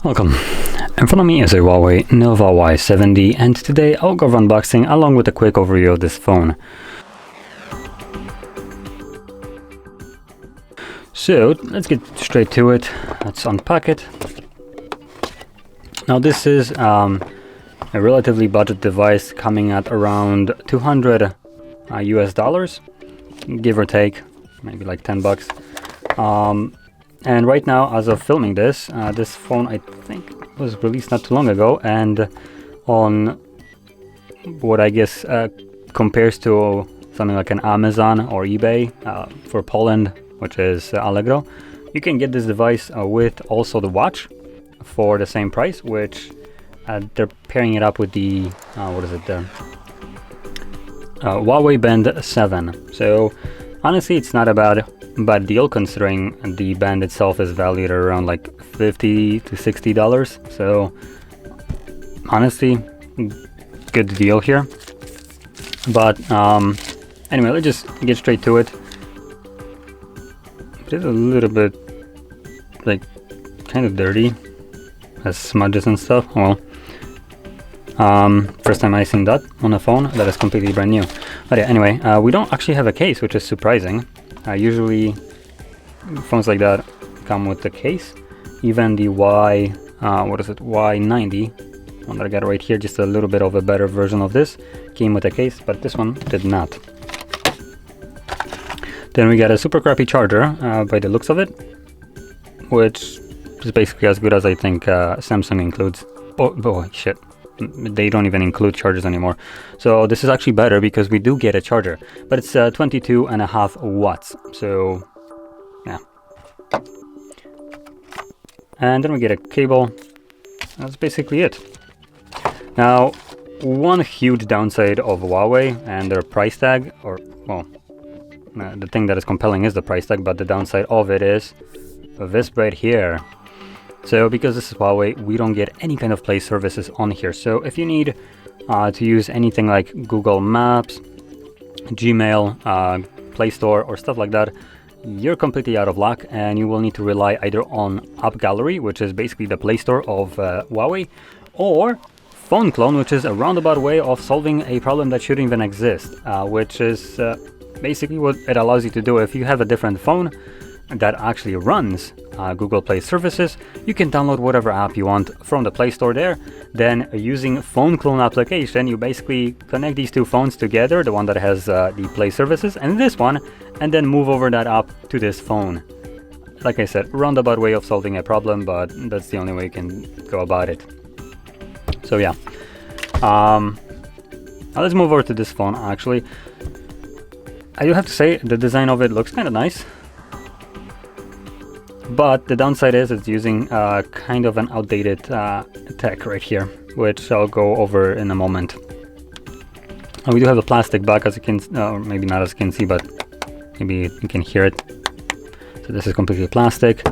Welcome. In front of me is a Huawei Nova Y70, and today I'll go over unboxing along with a quick overview of this phone. So let's get straight to it. Let's unpack it. Now this is a relatively budget device coming at around 200 US dollars, give or take, maybe like 10 bucks. And right now, as of filming this, this phone I think was released not too long ago, and on what I guess compares to something like an Amazon or eBay for Poland, which is Allegro, you can get this device with also the watch for the same price, which they're pairing it up with the Huawei Band 7. So honestly, it's not a bad deal considering the band itself is valued at around like $50 to $60. So honestly, good deal here. But anyway, let's just get straight to it. It's a little bit like kind of dirty, has smudges and stuff. Well, first time I seen that on a phone that is completely brand new. But yeah, anyway, we don't actually have a case, which is surprising. Usually phones like that come with the case. Even the Y90, one that I got right here, just a little bit of a better version of this, came with a case, but this one did not. Then we got a super crappy charger by the looks of it, which is basically as good as I think Samsung includes. Oh shit, they don't even include chargers anymore. So this is actually better because we do get a charger, but it's 22.5 watts. So yeah. And then we get a cable. That's basically it. Now, one huge downside of Huawei and their price tag, or well, the thing that is compelling is the price tag, but the downside of it is this right here. So because this is Huawei, we don't get any kind of Play services on here. So if you need to use anything like Google Maps, Gmail, Play Store, or stuff like that, you're completely out of luck, and you will need to rely either on App Gallery, which is basically the Play Store of Huawei, or Phone Clone, which is a roundabout way of solving a problem that shouldn't even exist, which is basically what it allows you to do. If you have a different phone that actually runs Google Play services, you can download whatever app you want from the Play Store there. Then using Phone Clone application, you basically connect these two phones together, the one that has the Play services and this one, and then move over that app to this phone. Like I said, roundabout way of solving a problem, but that's the only way you can go about it. So yeah, now let's move over to this phone. Actually, I do have to say the design of it looks kind of nice. But the downside is it's using kind of an outdated tech right here, which I'll go over in a moment. We do have a plastic back, as you can, or maybe not as you can see, but maybe you can hear it. So this is completely plastic.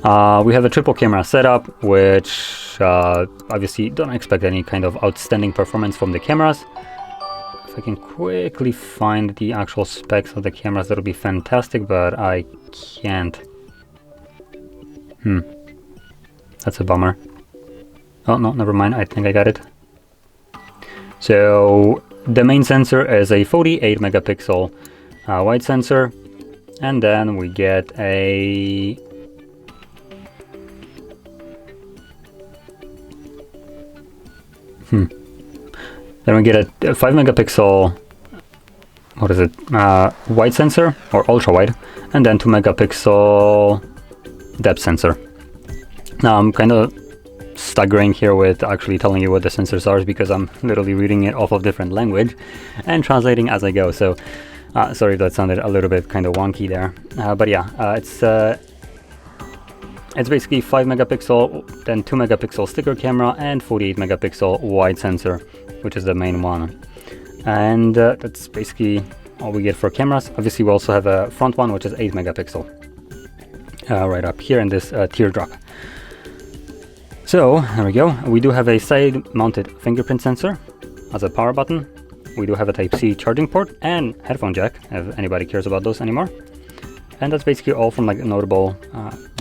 We have a triple camera setup, which obviously don't expect any kind of outstanding performance from the cameras. If I can quickly find the actual specs of the cameras, that'll be fantastic, but I can't. That's a bummer. Oh no, never mind, I think I got it. So the main sensor is a 48 megapixel wide sensor, and then we get a then we get a 5 megapixel wide sensor, or ultra wide, and then 2 megapixel depth sensor. Now I'm kind of staggering here with actually telling you what the sensors are, because I'm literally reading it off of different language and translating as I go. So sorry if that sounded a little bit kind of wonky there, but yeah, it's basically 5 megapixel, then 2 megapixel sticker camera, and 48 megapixel wide sensor, which is the main one. And that's basically all we get for cameras. Obviously we also have a front one, which is 8 megapixel. Right up here in this teardrop. So there we go. We do have a side-mounted fingerprint sensor as a power button. We do have a Type-C charging port and headphone jack, if anybody cares about those anymore. And that's basically all from like notable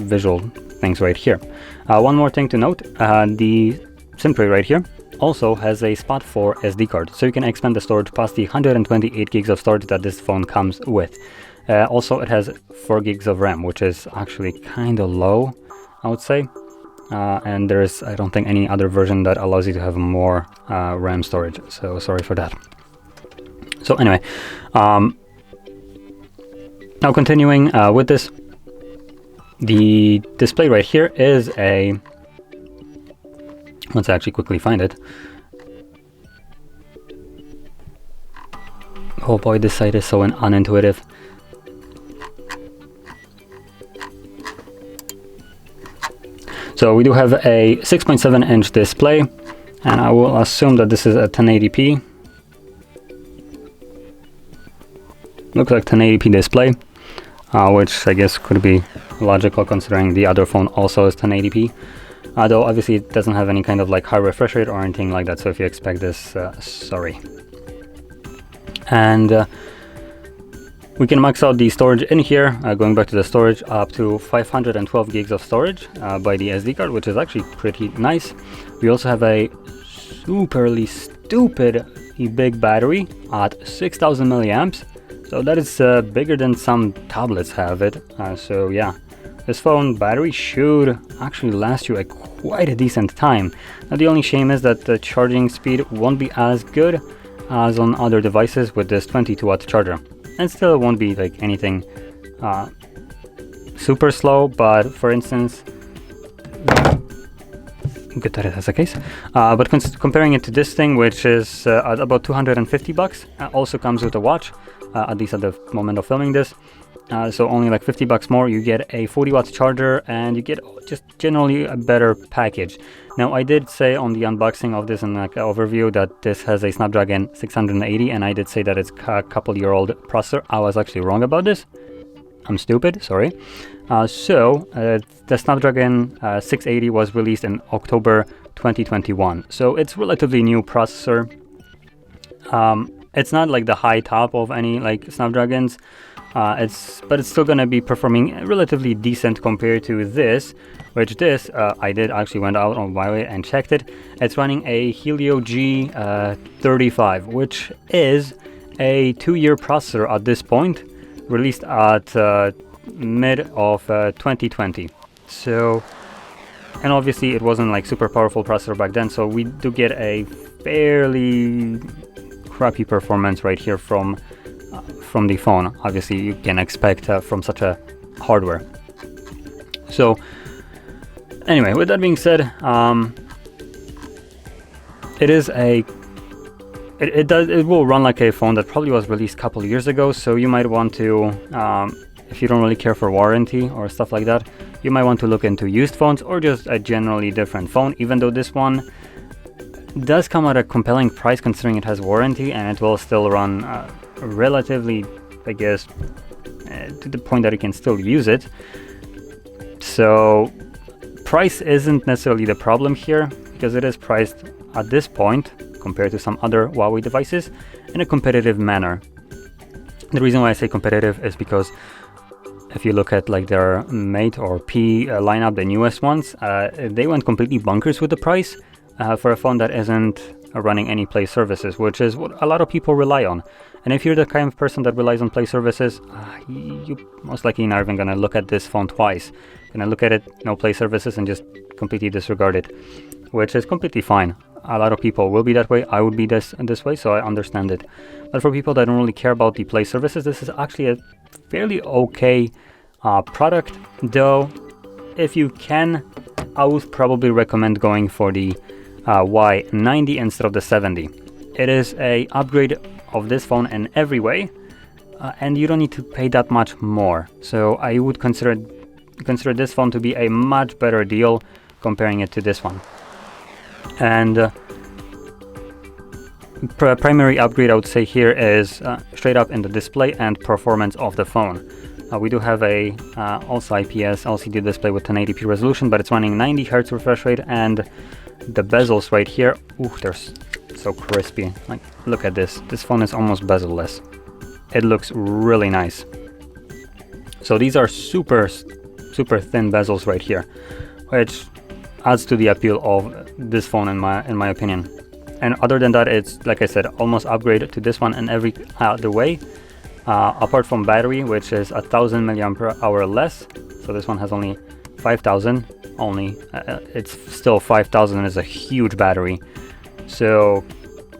visual things right here. One more thing to note, the SIM tray right here also has a spot for SD card, so you can expand the storage past the 128 gigs of storage that this phone comes with. Also, it has 4 gigs of RAM, which is actually kind of low, I would say. And there's, I don't think, any other version that allows you to have more RAM storage, so sorry for that. So anyway, now continuing with this, the display right here is a, let's actually quickly find it. Oh boy, this site is so unintuitive. So we do have a 6.7-inch display, and I will assume that this is a 1080p. Looks like 1080p display, which I guess could be logical considering the other phone also is 1080p. Though obviously it doesn't have any kind of like high refresh rate or anything like that, so if you expect this, sorry. And we can max out the storage in here, going back to the storage, up to 512 gigs of storage by the SD card, which is actually pretty nice. We also have a superly stupidly big battery at 6000 milliamps, so that is bigger than some tablets have it. So yeah, this phone battery should actually last you quite a decent time. Now the only shame is that the charging speed won't be as good as on other devices with this 22-watt charger. And still it won't be like anything super slow, but for instance, good that it has a case, but comparing it to this thing, which is at about 250 bucks, also comes with a watch, at least at the moment of filming this, so only like 50 bucks more, you get a 40-watt charger, and you get just generally a better package. Now I did say on the unboxing of this and like overview that this has a Snapdragon 680, and I did say that it's a couple-year-old processor. I was actually wrong about this. I'm stupid, sorry. The Snapdragon 680 was released in October 2021, so it's relatively new processor. It's not like the high top of any like Snapdragons, but it's still gonna be performing relatively decent compared to this, which this I did actually went out on Huawei and checked it. It's running a Helio G35, which is a 2-year processor at this point, released at mid of 2020. So, and obviously it wasn't like super powerful processor back then, so we do get a fairly crappy performance right here from the phone. Obviously you can expect from such a hardware. So anyway, with that being said, it will run like a phone that probably was released a couple of years ago, so you might want to, if you don't really care for warranty or stuff like that, you might want to look into used phones or just a generally different phone, even though this one does come at a compelling price considering it has warranty, and it will still run relatively, I guess, to the point that you can still use it. So price isn't necessarily the problem here, because it is priced at this point compared to some other Huawei devices in a competitive manner. The reason why I say competitive is because if you look at like their Mate or P lineup, the newest ones, they went completely bonkers with the price for a phone that isn't running any Play services, which is what a lot of people rely on. And if you're the kind of person that relies on Play services, you most likely not even gonna look at this phone twice. Gonna look at it, no Play services, and just completely disregard it, which is completely fine. A lot of people will be that way. I would be this way, so I understand it. But for people that don't really care about the Play services, this is actually a fairly okay product. Though, if you can, I would probably recommend going for the Y90 instead of the 70. It is a upgrade of this phone in every way, and you don't need to pay that much more. So I would consider this phone to be a much better deal comparing it to this one. And primary upgrade I would say here is straight up in the display and performance of the phone. We do have a also IPS LCD display with 1080p resolution, but it's running 90 Hz refresh rate, and the bezels right here, ooh, they're so crispy. Like, look at this. This phone is almost bezel-less. It looks really nice. So these are super super thin bezels right here, which adds to the appeal of this phone in my opinion. And other than that, it's, like I said, almost upgrade to this one in every other way, apart from battery, which is 1000 mAh less. So this one has only 5000 only. It's still 5000 is a huge battery, so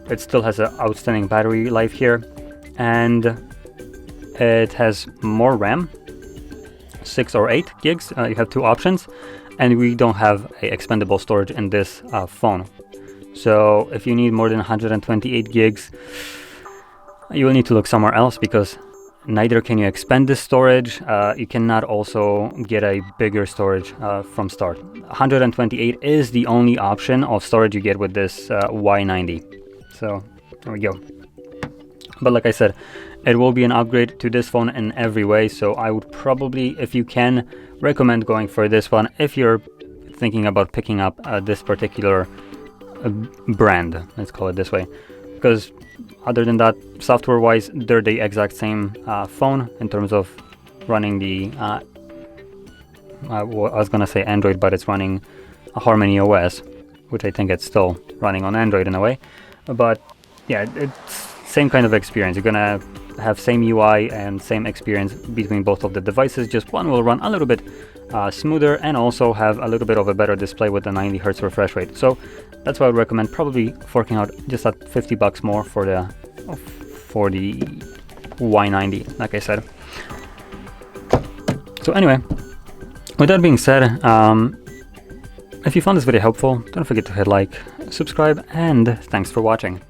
it still has an outstanding battery life here. And it has more RAM, 6 or 8 gigs. You have two options, and we don't have a expandable storage in this phone. So if you need more than 128 gigs, you will need to look somewhere else, because neither can you expand this storage. You cannot also get a bigger storage from start. 128 is the only option of storage you get with this Y90. So there we go. But like I said, it will be an upgrade to this phone in every way. So I would probably, if you can, recommend going for this one if you're thinking about picking up this particular brand, let's call it this way, because other than that, software wise, they're the exact same phone in terms of running the I was gonna say Android, but it's running a Harmony OS, which I think it's still running on Android in a way. But yeah, it's same kind of experience. You're gonna have same UI and same experience between both of the devices, just one will run a little bit smoother and also have a little bit of a better display with the 90 Hz refresh rate. So that's why I would recommend probably forking out just at $50 more for the Y90, like I said. So anyway, with that being said, if you found this video helpful, don't forget to hit like, subscribe, and thanks for watching.